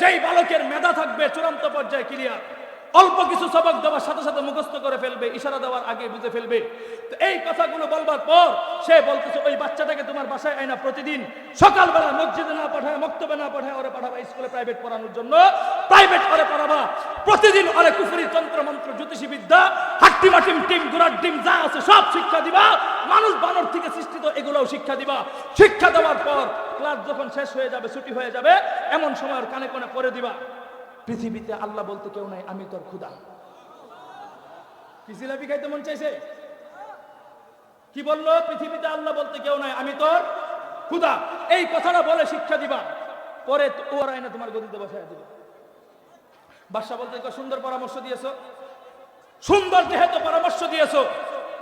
যেই বালকের মেধা থাকবে চূড়ান্ত পর্যায়ে ক্লিয়ার, অল্প কিছু সবক দেওয়ার সাথে সাথে মুখস্থ করে ফেলবে, ইশারা দেওয়ার আগে বুঝে ফেলবে। তো এই কথাগুলো বলবার পর সে বলতেছে, ওই বাচ্চাটাকে তোমার বাসায় আয়না প্রতিদিন সকালবেলা মসজিদে না পাঠায়, মক্তবে না পাঠায়, ওরে পাঠাবা স্কুলে প্রাইভেট পড়ানোর জন্য, প্রাইভেট করে পড়াবা, প্রতিদিন ওরে কুফরি তন্ত্র মন্ত্র জ্যোতিষী বিদ্যা হাট্টিমা টিম টিম গুড়ার ডিম যা আছে সব শিক্ষা দিবা, মানুষ বানর থেকে সৃষ্টিত এগুলোও শিক্ষা দিবা। শিক্ষা দেওয়ার পর ক্লাস যখন শেষ হয়ে যাবে, ছুটি হয়ে যাবে, এমন সময় ওর কানে কানে পড়ে দিবা, পৃথিবীতে আল্লাহ বলতে কেউ নাই, আমি তোর ক্ষুধা। কি জিলাপি খাইতে মন চাইছে? কি বললো? পৃথিবীতে আল্লাহ বলতে কেউ নাই, আমি তোর ক্ষুধা। এই কথাটা বলে শিক্ষা দিবা, পরে ওর আইনা তোমার গদিতে বসায় দিবে। বাদশা বলতে সুন্দর পরামর্শ দিয়েছো, সুন্দর যেহেতু পরামর্শ দিয়েছো,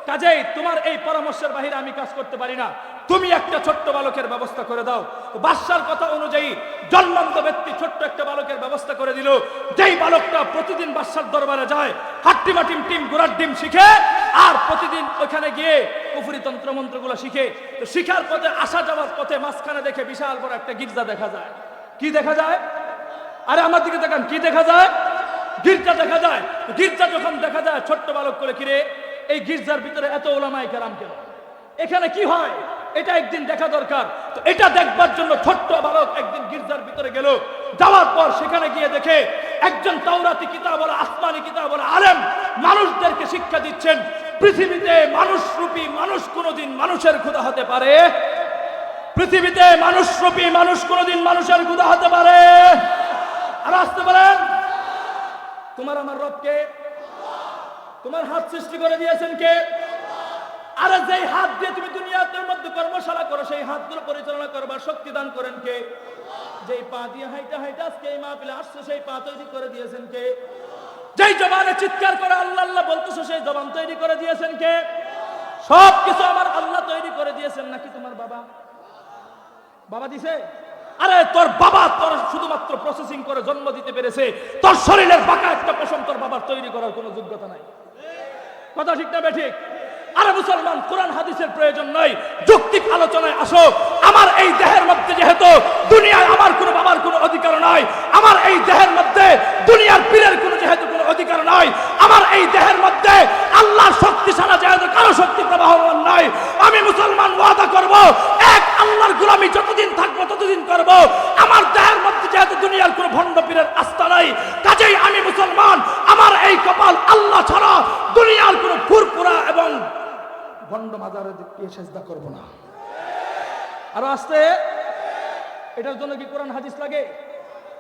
কাজেই তোমার এই পরামর্শের বাহিরে আমি কাজ করতে পারি না, তুমি একটা ছোট্ট বালকের ব্যবস্থা করে দাও। বাদশার কথা অনুযায়ী জন্মান্ত ব্যক্তি ছোট্ট একটা বালকের ব্যবস্থা করে দিল, যেই বালকটা প্রতিদিন বাদশার দরবারে যায়, হাট্টিমা টিম টিম গোড়ার ডিম শিখে, আর প্রতিদিন ওখানে গিয়ে কুফরি তন্ত্র মন্ত্রগুলো শিখে। তো শিখার পথে, আসা যাওয়ার পথে মাঝখানে দেখে বিশাল বড় একটা গির্জা দেখা যায়। কি দেখা যায়? আরে আমার দিকে দেখান, কি দেখা যায়? গির্জা দেখা যায়। গির্জা যখন দেখা যায়, ছোট্ট বালক করে, কিরে এই গির্জার ভিতরে এত ওলামায়ে কেরাম কেন, এখানে কি হয়, এটা একদিন দেখা দরকার। তো এটা দেখবার জন্য ছোট্ট বালক একদিন গির্জার ভিতরে গেল। যাওয়ার পর সেখানে গিয়ে দেখে একজন তাওরাতি কিতাব ওয়ালা, আসমানি কিতাব ওয়ালা আলেম মানুষদেরকে শিক্ষা দিচ্ছেন, পৃথিবীতে মানুষ রূপী মানুষ কোনোদিন মানুষের ক্ষুধা হতে পারে? পৃথিবীতে মানুষরূপী মানুষ কোনোদিন মানুষের ক্ষুধা হতে পারে? আর আসতে পারেন? তোমার আমার রবকে? তোমার হাত সৃষ্টি করে দিয়েছেন কে? আরে যেই হাত দিয়ে তুমি দুনিয়ার মধ্যে কর্মশালা করো, সেই হাতগুলো পরিচালনা করবার শক্তি দান করেন কে? যেই পা দিয়ে হাইটা হাইটা আজকে এই মাহফিলে আসছে, সেই পা তৈরি করে দিয়েছেন কে? যেই জবানে চিৎকার করে আল্লাহ আল্লাহ বলতেছো, সেই জবান তৈরি করে দিয়েছেন কে? সব কিছু আমার আল্লাহ তৈরি করে দিয়েছেন নাকি তোমার বাবা? বাবা দিছে? আরে তোর বাবা তোর শুধুমাত্র প্রসেসিং করে জন্ম দিতে পেরেছে, তোর শরীরের বাঁকা একটা পশম তোর বাবার তৈরি করার কোনো যোগ্যতা নাই। কথা ঠিক না বেঠিক? আরে মুসলমান, কোরআন হাদিসের প্রয়োজন নয়, যৌক্তিক আলোচনায় আসো। আমার এই দেহের মধ্যে যেহেতু দুনিয়ায় আমার কোনো বাবার কোনো অধিকার নাই, আমার এই দেহের মধ্যে দুনিয়ার পীরের কোনো যেহেতু কোনো অধিকার নাই, আমার এই দেহের মধ্যে আল্লাহর শক্তি ছাড়া যেহেতু কারো শক্তি প্রবাহমান নাই, আমি মুসলমান ওয়াদা করব, এক আল্লাহর গোলামি যতদিন থাকবো ততদিন করব। আমার দেহের মধ্যে যেহেতু দুনিয়ার কোনো ভণ্ড পীরের আস্থা নাই, কাজেই আমি মুসলমান, আমার এই কপাল আল্লাহ ছাড়া দুনিয়ার কোনো ফুরফুরা এবং ভণ্ড মাজারে গিয়ে সেজদা করব না। আরো আসতে, এটার জন্য কি কোরআন হাদিস লাগে?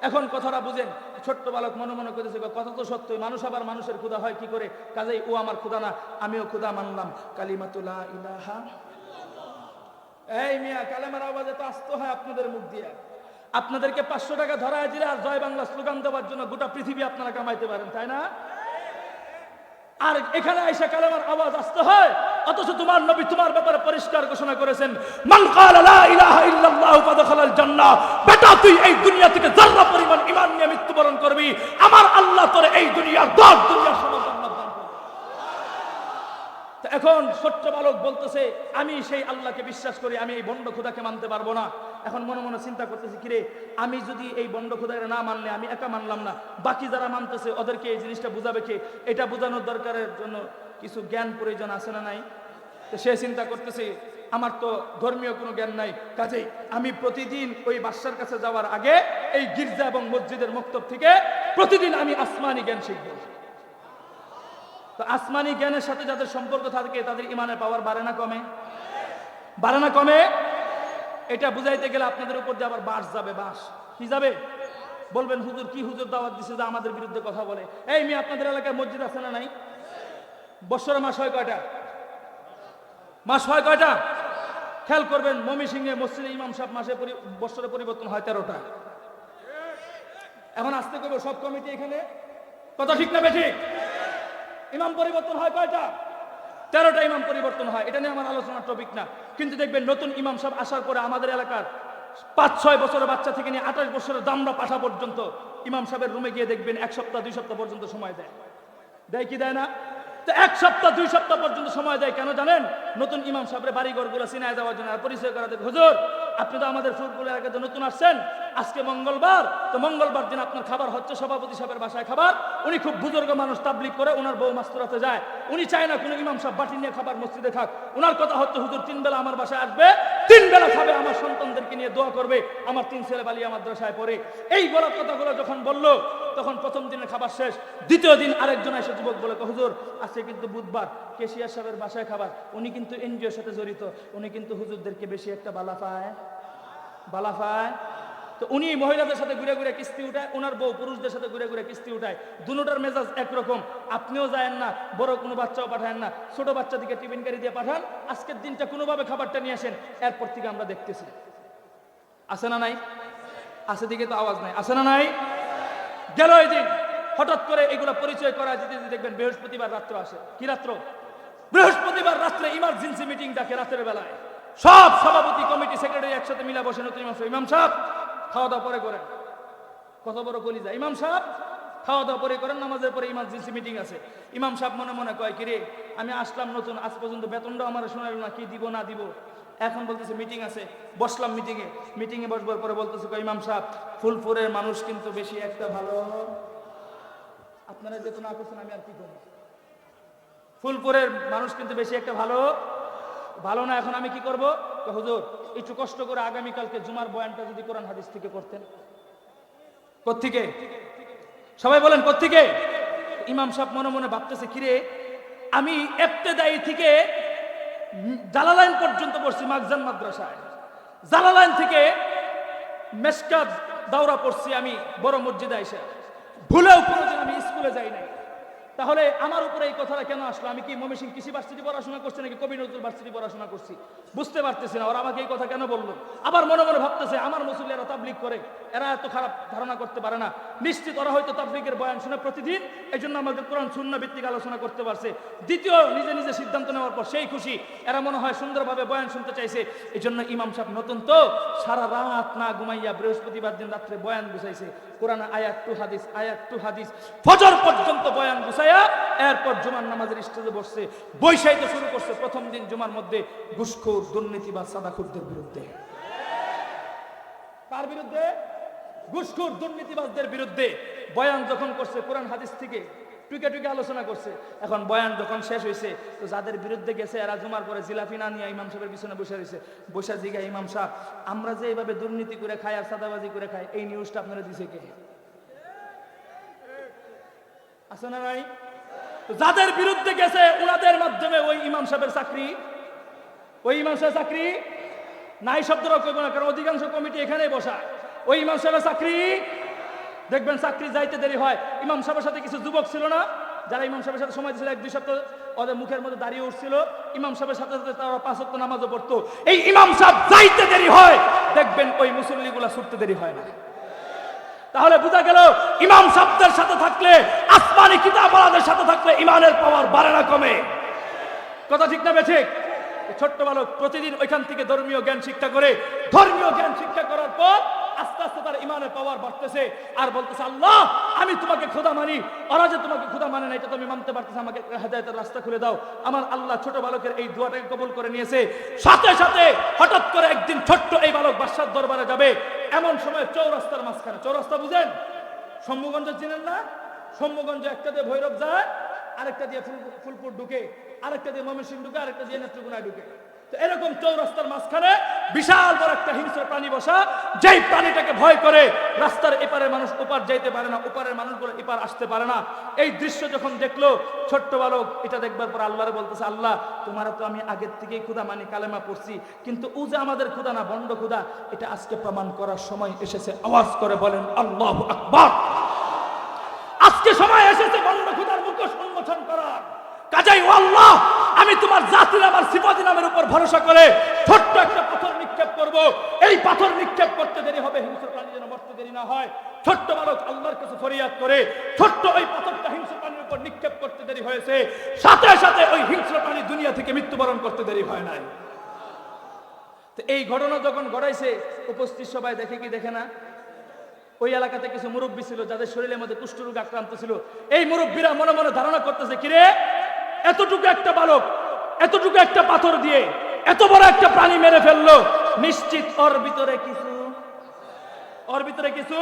এখন কথাটা বুঝেন। ছোট্ট বালক মনে মনে করেছে কথা তো সত্যই, মানুষ আবার মানুষের ক্ষুধা হয় কি করে? কাজেই ও আমার ক্ষুধা না, আমিও ক্ষুধা মানলাম। কালিমাতু লা ইলাহা, এই মিয়া কালেমার আওয়াজে তো আসতে হয় আপনাদের মুখ দিয়ে। আপনাদেরকে 500 টাকা ধরায় দিলে আর জয় বাংলা স্লোগান দেওয়ার জন্য গোটা পৃথিবী আপনারা কামাইতে পারেন, তাই না? আর এখানে আয়েশা কালেমার আওয়াজ আসতে হয়, অথচ তোমার নবী তোমার ব্যাপারে পরিষ্কার ঘোষণা করেছেন, মান ক্বালা লা ইলাহা ইল্লাল্লাহু ফাদখালাল জান্নাহ। বেটা তুই এই দুনিয়া থেকে যারা পরিমাণ ঈমান নিয়ে মৃত্যুবরণ করবি, আমার আল্লাহ তোরে এই দুনিয়ার 10 দুনিয়ার সমান জান্নাত দান করবে। তো এখন ছোট্ট বালক বলতেছে আমি সেই আল্লাহকে বিশ্বাস করি, আমি এই বন্ড খোদাকে মানতে পারবো না। এখন মনে মনে চিন্তা করতেছি, কিরে আমি যদি এই বন্ড খোদাকে না মানলে, আমি একা মানলাম না, বাকি যারা মানতেছে ওদেরকে এই জিনিসটা বুঝাবে কে? এটা বোঝানোর দরকারের জন্য কিছু জ্ঞান প্রয়োজন আছে না নাই? তো সে চিন্তা করতেছে আমার তো ধর্মীয় কোনো জ্ঞান নাই, কাজেই আমি প্রতিদিন ওই বাদশার কাছে যাওয়ার আগে এই গির্জা এবং মসজিদের মক্তব থেকে প্রতিদিন আমি আসমানি জ্ঞান শিখব। তো আসমানি জ্ঞানের সাথে যাদের সম্পর্ক থাকে তাদের ইমানের পাওয়ার বাড়ে না কমে? বাড়ে না কমে? এটা বুঝাইতে গেলে আপনাদের উপর দিয়ে আবার বাস যাবে। বাস কি যাবে? বলবেন হুজুর কি হুজুর দাওয়াত দিছে যে আমাদের বিরুদ্ধে কথা বলে? এই মেয়ে আপনাদের এলাকায় মসজিদ আছে না নাই? বৎসরে মাস হয় কয়টা? মাস হয় কয়টা? খেয়াল করবেন, ময়মনসিংহে মসজিদে ইমাম সাহেব মাসে বৎসরে পরিবর্তন হয় 13টা। এখন আসতে করবো সব কমিটি এখানে, কথা ঠিক না বেঠিক? ইমাম পরিবর্তন হয় কয়টা? 13টা ইমাম পরিবর্তন হয়। এটা নিয়ে আমার আলোচনার টপিক না, কিন্তু দেখবেন নতুন ইমাম সাহেব আসার পরে আমাদের এলাকার 5-6 বছরের বাচ্চা থেকে নিয়ে 28 বছরের দামড়া পাঠা পর্যন্ত ইমাম সাহেবের রুমে গিয়ে দেখবেন 1 সপ্তাহ 2 সপ্তাহ পর্যন্ত সময় দেয়। দেয় কি দেয় না? তো 1 সপ্তাহ 2 সপ্তাহ পর্যন্ত সময় দেয় কেন জানেন? নতুন ইমাম সাহেবের বাড়িঘরগুলো চিনায় দেওয়ার জন্য, আর পরিচয় করাতে। হুজুর আপনি তো আমাদের ফুলপুর এলাকাতে নতুন আসছেন, আজকে মঙ্গলবার, তো মঙ্গলবার দিন আপনার খাবার হচ্ছে সভাপতি সাহেবের বাসায় খাবার। উনি খুব বুজুর্গ মানুষ, তাবলিগ করে, ওনার বউ মাস্তুরাতে যায়, উনি চায় না কোনো ইমাম সাহেব বাটি নিয়ে খাবার মসজিদে খাক। ওনার কথা হচ্ছে হুজুর 3 বেলা আমার বাসায় আসবে, 3 বেলা খাবে, আমার সন্তানদেরকে নিয়ে দোয়া করবে, আমার 3 ছেলে বালিয়া মাদ্রাসায় পড়ে। এই বলা কথাগুলো যখন বললো, তখন প্রথম দিনের খাবার শেষ, দ্বিতীয় দিন আরেকজন এসে যুবক বলে, হুজুর আজকে কিন্তু বুধবার, কেশিয়া সাহেবের বাসায় খাবার, উনি কিন্তু এনজিওর সাথে জড়িত, উনি কিন্তু হুজুরদেরকে বেশি একটা বালা পায়। তো উনি মহিলাদের সাথে ঘুরে ঘুরে কিস্তি উঠায়, ওনার বউ পুরুষদের সাথে ঘুরে ঘুরে কিস্তি উঠায়। দুটোটার মেজাজ একরকম। আপনিও যায়েন না, বড় কোনো বাচ্চাও পাঠায়েন না, ছোট বাচ্চা দিকে টিফিন গাড়ি দিয়ে পাঠান, আজকের দিনটা কোনোভাবে খাবারটা নিয়ে আসেন। এরপর থেকে আমরা দেখতেছি, আছে না নাই? আছে দিকে তো আওয়াজ নাই, আছে না নাই? গেল এই দিন হঠাৎ করে এগুলো পরিচয় করা যেতে দেখবেন বৃহস্পতিবার রাত্র আসে। কি রাত্র? বৃহস্পতিবার রাত্রে ইমার্জেন্সি মিটিং ডাকে রাতের বেলায়। সব সভাপতি কমিটি সেক্রেটারি একসাথে মিলা বসে, নতুন ইমাম সাহেব খাওয়া দাওয়া পরে করেন। কত বড় কলিজা! ইমাম সাহেব খাওয়া দাওয়া পরে করেন, নামাজের পরে ইমার্জেন্সি মিটিং আছে। ইমাম সাহেব মনে মনে কয়, কিরে আমি আসলাম নতুন, আজ পর্যন্ত বেতনটাও আমার শোনালো না, কি দিব না দিব। এখন বলতেছে মিটিং আছে, বসলাম মিটিংয়ে বসবার পরে বলতেছে, ইমাম সাহেব ফুলপুরের মানুষ কিন্তু বেশি একটা ভালো, আপনারা যেহেতু না করছেন আমি আর কি করব, ফুলপুরের মানুষ কিন্তু বেশি একটা ভালো না। এখন আমি কি করব? হুজুর একটু কষ্ট করে আগামীকালকে জুমার বয়ানটা যদি কোরআন হাদিস থেকে করতেন। কোত্থেকে? সবাই বলেন কোত্থেকে? ইমাম সাহেব মনে মনে ভাবতেছে, কিরে আমি ইবতেদায়ী থেকে জালালাইন পর্যন্ত পড়ছি মাকজান মাদ্রাসায়, জালালাইন থেকে মেশকাত দাওরা পড়ছি আমি বড় মসজিদে আইসা, ভুলেও কোনোদিন আমি স্কুলে যাই নাই। তাহলে আমার উপরে এই কথাটা কেন আসলো? আমি কি ময়মনসিংহ কৃষি ভার্সিটি পড়াশোনা করছি নাকি কবি নজরুল ভার্সিটি পড়াশোনা করছি? বুঝতে পারতেছি না ওরা আমাকে এই কথা কেন বললো। আবার মনে মনে ভাবতেছে আমার মুসল্লিরা তাবলিগ করে, এরা এত খারাপ ধারণা করতে পারে না, নিশ্চিত ওরা হয়তো তাবলিগের বয়ান শুনে প্রতিদিন, এই জন্য আমাদের কোরআন সুন্নাহ ভিত্তিক আলোচনা করতে পারছে। দ্বিতীয় নিজে নিজে সিদ্ধান্ত নেওয়ার পর সেই খুশি, এরা মনে হয় সুন্দরভাবে বয়ান শুনতে চাইছে। এই জন্য ইমাম সাহেব নতুন তো সারা রাত না ঘুমাইয়া বৃহস্পতিবার দিন রাত্রে বয়ান গুছাইছে, কোরআন আয়াত টু হাদিস, আয়াত টু হাদিস, ফজর পর্যন্ত বয়ান গুছাইয়া এরপর জুমার নামাজের স্টেজে বসছে, বৈশাইতে শুরু করছে প্রথম দিন জুমার মধ্যে ঘুষখোর, দুর্নীতিবাজ, সাদাখুরদের বিরুদ্ধে। কার বিরুদ্ধে? ঘুষখোর দুর্নীতিবাজদের বিরুদ্ধে বয়ান যখন করছে, কোরআন হাদিস থেকে টুকে টুকে আলোচনা করছে। এখন বয়ান যখন শেষ হয়েছে, তো যাদের বিরুদ্ধে গেছে এরা জুমার পরে জিলাপি না নিয়ে ইমাম সাহেবের পিছনে বসে রয়েছে। বসে জিগা, ইমাম সাহেব আমরা যে এইভাবে দুর্নীতি করে খাই আর সাদাবাজি করে খাই, এই নিউজটা আপনারা দিছে কে? আছে না নাই? যাদের বিরুদ্ধে গেছে ওনাদের মাধ্যমে ওই ইমাম সাহেবের চাকরি, ওই ইমাম সাহেবের চাকরি নাই শব্দটাও কইব না, কারণ অধিকাংশ কমিটি এখানেই বসা। ওই ইমাম সাহেবের চাকরি দেখবেন চাকরি যাইতে দেরি হয়। ইমাম সাহেবের সাথে কিছু যুবক ছিল না, যারা ইমাম সাহেবের সাথে সময় দিয়েছিল, 1-2 সপ্তাহ ওদের মুখের মধ্যে দাঁড়িয়ে উঠছিল, ইমাম সাহেবের সাথে সাথে তারা 5 ওয়াক্ত নামাজও পড়তো। এই ইমাম সাহেব যাইতে দেরি হয়, দেখবেন ওই মুসল্লিগুলা ছুটতে দেরি হয় না। তাহলে বোঝা গেল ইমাম সাহেবদের সাথে থাকলে, আসমানি কিতাবওয়ালাদের সাথে থাকলে ইমানের পাওয়ার বাড়ে না কমে। কথা ঠিক না বেঠিক? ছোট্ট বালক প্রতিদিন ওইখান থেকে ধর্মীয় জ্ঞান শিক্ষা করে, ধর্মীয় জ্ঞান শিক্ষা করার পর আস্তে আস্তে তার ইমানের পাওয়ার বাড়তেছে আর বলতেছে, আল্লাহ আমি তোমাকে খোদা মানি। ওরা যে তোমাকে খোদা মানে না এটা তো আমি মানতে পারতেছি, আমাকে হেদায়েতের রাস্তা খুলে দাও। আমার আল্লাহ ছোট বালকের এই দোয়াটাকে কবুল করে নিয়েছে। সাথে সাথে হঠাৎ করে একদিন ছোট্ট এই বালক বাদশার দরবারে যাবে, এমন সময় চৌরাস্তার মাঝখানে, চৌরাস্তা বুঝেন? শম্ভুগঞ্জ চিনেন না? শম্ভুগঞ্জ একটা দিয়ে ভৈরব যায়, আরেকটা দিয়ে ফুলপুর ঢুকে, আরেকটা দিয়ে ময়মনসিংহ ঢুকে, আরেকটা দিয়ে নেত্রকোনায় ঢুকে। তো এরকম চৌরাস্তার মাঝখানে বিশাল বড় একটা হিংস্র প্রাণী বসা, যেই প্রাণীটাকে ভয় করে রাস্তার এপারের মানুষ ওপার যাইতে পারে না, ওপারের মানুষগুলো এপার আসতে পারে না। এই দৃশ্য যখন দেখলো ছোট্ট বালক, এটা দেখবার পর আল্লাহরে বলতেছে, আল্লাহ তোমার তো আমি আগের থেকেই খুদা মানি, কালেমা পড়ছি, কিন্তু ও যে আমাদের খুদা না, বন্ড খুদা, এটা আজকে প্রমাণ করার সময় এসেছে। আওয়াজ করে বলেন আল্লাহু আকবার। আজকে সময় এসেছে বন্ড খুদার মুখোশ উন্মোচন করার। কাজেই ও আল্লাহ, আমি তোমার জাতির আমার সিফাতি নামের উপর ভরসা করে ছোট্ট একটা পাথর নিক্ষেপ করব। এই পাথর নিক্ষেপ করতে দেরি হবে, হিংস্র প্রাণী যেন মরতে দেরি না হয়। ছোট্ট বালক আল্লাহর কাছে ফরিয়াদ করে ছোট্ট ওই পাথরটা হিংস্র প্রাণীর উপর নিক্ষেপ করতে দেরি হয়েছে, সাথে সাথে ওই হিংস্র প্রাণী দুনিয়া থেকে মৃত্যুবরণ করতে দেরি হয় নাই। তো এই ঘটনা যখন ঘটাইছে, উপস্থিত সবাই দেখে কি দেখে না? ওই এলাকাতে কিছু মুরব্বী ছিল যাদের শরীরের মধ্যে কুষ্ঠরোগে আক্রান্ত ছিল। এই মুরব্বীরা মনে মনে ধারণা করতেছে, কিরে এতটুকু একটা বালক এতটুকু একটা পাথর দিয়ে এত বড় একটা প্রাণী মেরে ফেললো, নিশ্চিত ওর ভিতরে কিছু,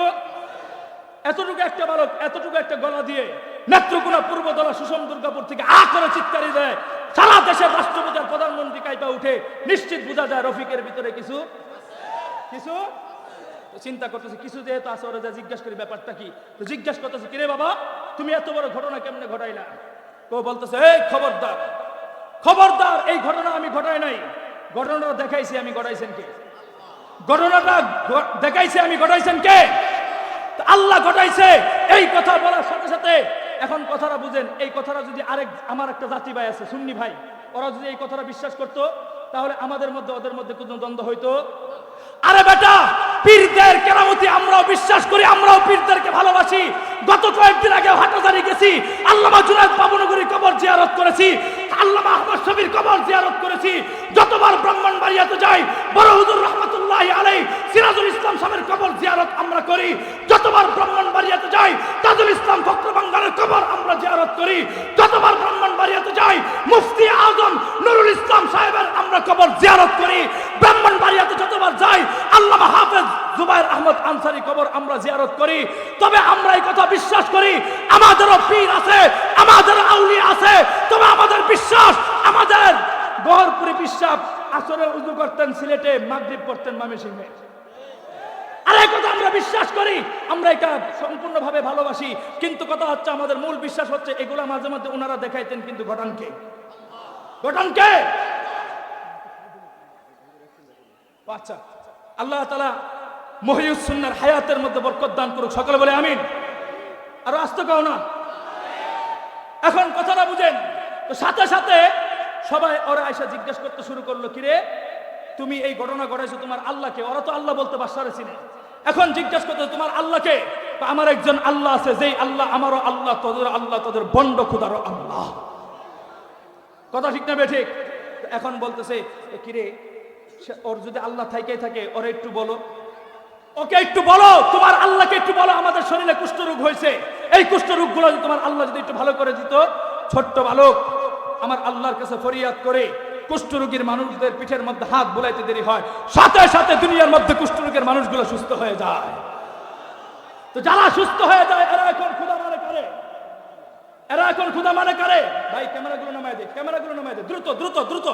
এতটুকু একটা বালক এতটুকু একটা গলা দিয়ে নেত্রকোনা পূর্বতলা সুষম দুর্গাপুর থেকে আ করে চিৎকারি দেয়, সারা দেশের রাষ্ট্রপতি আর প্রধানমন্ত্রী কাইপা উঠে, নিশ্চিত বোঝা যায় রফিকের ভিতরে কিছু। চিন্তা করতেছে কিছু যেহেতু আছে, ওরা যা জিজ্ঞাসা করি ব্যাপারটা কি, তো জিজ্ঞাসা করতেছে, কিরে বাবা তুমি এত বড় ঘটনা কেমনে ঘটাইলা? কেউ বলতেছে, এই খবরদার খবরদার, এই ঘটনা আমি ঘটাই নাই, ঘটনাটা দেখাইছি আমি, ঘটাইছেন কে? ঘটনাটা দেখাইছি আমি, ঘটাইছেন কে? আল্লাহ ঘটাইছে। এই কথা বলার সাথে সাথে এখন কথাটা বুঝেন, এই কথাটা যদি আমার একটা জাতি ভাই আছে সুন্নি ভাই, ওরা যদি এই কথাটা বিশ্বাস করতো, তাহলে আমাদের মধ্যে ওদের মধ্যে কোনো দ্বন্দ্ব হইতো? আরে বেটা, পীরদের কেরামতি আমরাও বিশ্বাস করি, আমরাও পীরদেরকে ভালোবাসি। গত কয়েকদিন আগে হাটাজারি গেছি, আল্লামা জুনায়েদ বাবুনগরীর কবর জিয়ারত করেছি, আল্লামা আহমদ শফির কবর জিয়ারত করেছি। যতবার ব্রাহ্মণবাড়িয়াতে যাই, বড় হুজুর রহমাতুল্লাহি আলাইহি সিরাজুল ইসলাম সাহেবের কবর জিয়ারত আমরা করি। যতবার ব্রাহ্মণবাড়িয়াতে যাই, তাজুল ইসলাম ফখরুবাঙ্গারের কবর আমরা জিয়ারত করি। যতবার ব্রাহ্মণবাড়িয়াতে যাই, মুফতি আজম নুরুল ইসলাম সাহেবের আমরা কবর জিয়ারত করি। ব্রাহ্মণবাড়িয়াতে যতবার যাই, আল্লামা হাফেজ জুবায়ের আহমদ আনসারী কবর আমরা জিয়ারত করি। তবে আমরা এই কথা বিশ্বাস করি, আমাদেরও পীর আছে, আমাদের আউলিয়া আছে, তবে আমাদের বিশ্বাস, আমাদের গহরপুরি বিশ্বাস আসরে উযু করতেন সিলেটে, মাগরিব পড়তেন ময়মনসিংহে। আর এই কথা আমরা বিশ্বাস করি, আমরা এটা সম্পূর্ণভাবে ভালোবাসি। কিন্তু কথা হচ্ছে, আমাদের মূল বিশ্বাস হচ্ছে এগুলা মাঝে মাঝে ওনারা দেখাইতেন, কিন্তু ঘটানকে আচ্ছা আল্লাহ তাআলা মহিউস সুন্নাহর হায়াতের মধ্যে বরকত দান করুক, সকলে বলে আমিন। আর আস্তে কাও না। এখন কথাটা বুঝেন। তো সাথে সাথে সবাই ওরা আয়সা জিজ্ঞেস করতে শুরু করলো, কিরে তুমি এই ঘটনা ঘটাইছো তোমার আল্লাহকে? ওরা তো আল্লাহ বলতে পারছি না। এখন জিজ্ঞেস করতে তোমার আল্লাহকে? তো আমার একজন আল্লাহ আছে, যেই আল্লাহ আমারও আল্লাহ, তোদের বন্ড খুদারও আল্লাহ। কথা ঠিক না বেঠিক? এখন বলতেছে কিরে ওর যদি আল্লাহ থাইকেই থাকে ওরা একটু বলো, ওকে একটু বলো, তোমার আল্লাহকে একটু বলো আমাদের শরীরে কুষ্ঠরোগ হয়েছে, এই কুষ্ঠরোগগুলো যদি তোমার আল্লাহ যদি একটু ভালো করে দিত। ছোট্ট বালক আমার আল্লাহর কাছে ফরিয়াদ করে কুষ্ঠরোগীর মানুষদের পিঠের মধ্যে হাত বুলাইতে দেরি হয়, সাথে সাথে দুনিয়ার মধ্যে কুষ্ঠরোগের মানুষগুলো সুস্থ হয়ে যায়। তো যারা সুস্থ হয়ে যায় এরা এখন ক্ষুধা মানে করে, এরা এখন ক্ষুধা মানে করে। ভাই ক্যামেরাগুলো নামায় দে, ক্যামেরাগুলো নামায় দে, দ্রুত দ্রুত দ্রুত।